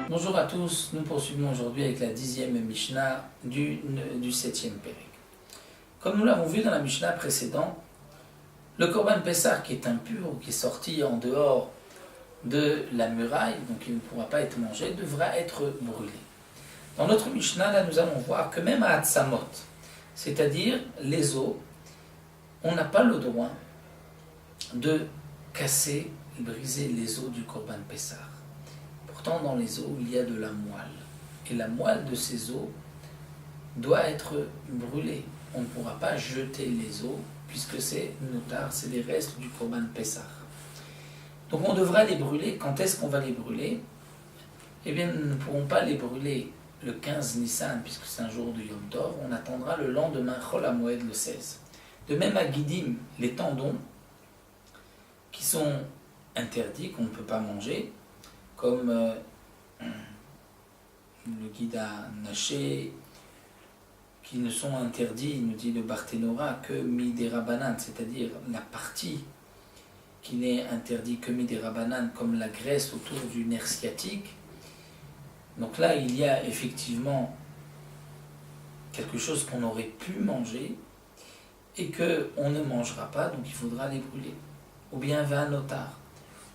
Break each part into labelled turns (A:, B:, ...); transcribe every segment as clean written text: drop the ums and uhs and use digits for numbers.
A: Bonjour à tous, nous poursuivons aujourd'hui avec la 10e Mishnah du 7e Pérec. Comme nous l'avons vu dans la Mishnah précédente, le Korban Pessah qui est impur, qui est sorti en dehors de la muraille, donc il ne pourra pas être mangé, devra être brûlé. Dans notre Mishnah, là, nous allons voir que même à Hatsamot, c'est-à-dire les os, on n'a pas le droit de casser, briser les os du Korban Pessah. Pourtant, dans les os, il y a de la moelle. Et la moelle de ces os doit être brûlée. On ne pourra pas jeter les os, puisque c'est notar, c'est les restes du Korban Pessah. Donc on devra les brûler. Quand est-ce qu'on va les brûler? Eh bien, nous ne pourrons pas les brûler le 15 Nissan, puisque c'est un jour de Yom Tov. On attendra le lendemain, Chol HaMoed, le 16. De même à Guidim, les tendons, qui sont interdits, qu'on ne peut pas manger, comme le guida naché, qui ne sont interdits, nous dit le Barthénora, que midérabanan, c'est-à-dire la partie qui n'est interdite que midérabanan, comme la graisse autour du nerf sciatique. Donc là, il y a effectivement quelque chose qu'on aurait pu manger et qu'on ne mangera pas, donc il faudra les brûler. Ou bien un notar,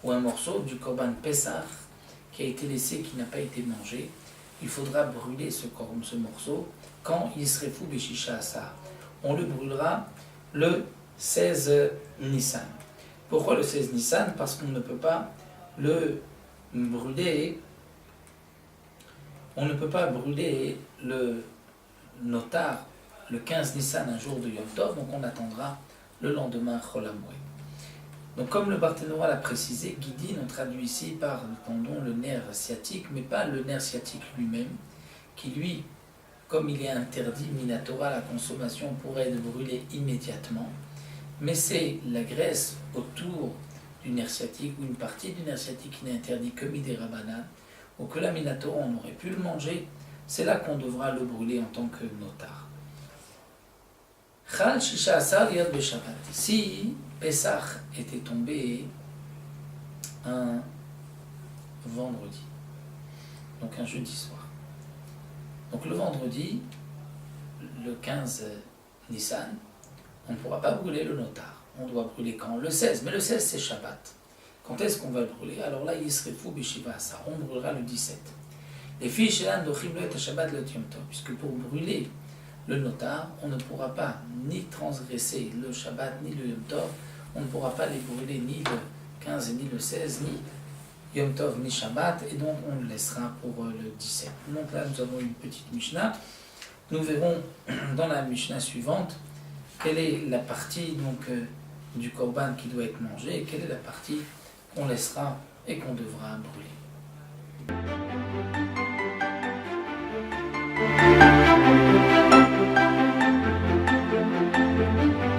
A: ou un morceau du Korban Pessah qui a été laissé, qui n'a pas été mangé, il faudra brûler ce morceau quand il serait fou Béchicha Assar. On le brûlera le 16 Nissan. Pourquoi le 16 Nissan? Parce qu'on ne peut pas le brûler, le notar le 15 Nissan, un jour de Yom Tov, donc on attendra le lendemain Chol HaMoed. Donc comme le Barthénora l'a précisé, Guidin, on traduit ici par le tendon le nerf sciatique, mais pas le nerf sciatique lui-même, qui lui, comme il est interdit, minatora, la consommation pourrait être brûlée immédiatement, mais c'est la graisse autour du nerf sciatique, ou une partie du nerf sciatique qui n'est interdit que midérabanan, ou que la minatora, on aurait pu le manger, c'est là qu'on devra le brûler en tant que notar. Chal Shisha Asar Liad Beshabbat. Si Pessah était tombé un vendredi, donc un jeudi soir. Donc le vendredi, le 15 Nissan, on ne pourra pas brûler le notar. On doit brûler quand? Le 16, mais le 16 c'est Shabbat. Quand est-ce qu'on va le brûler? Alors là, il serait fou Beshiva Asar. On brûlera le 17. Les filles chez l'An dochim le et Shabbat le Yom Tov, puisque pour brûler le notar, on ne pourra pas ni transgresser le Shabbat ni le Yom Tov, on ne pourra pas les brûler ni le 15 ni le 16, ni Yom Tov ni Shabbat, et donc on le laissera pour le 17. Donc là nous avons une petite Mishnah. Nous verrons dans la Mishnah suivante quelle est la partie du Korban qui doit être mangée et quelle est la partie qu'on laissera et qu'on devra brûler.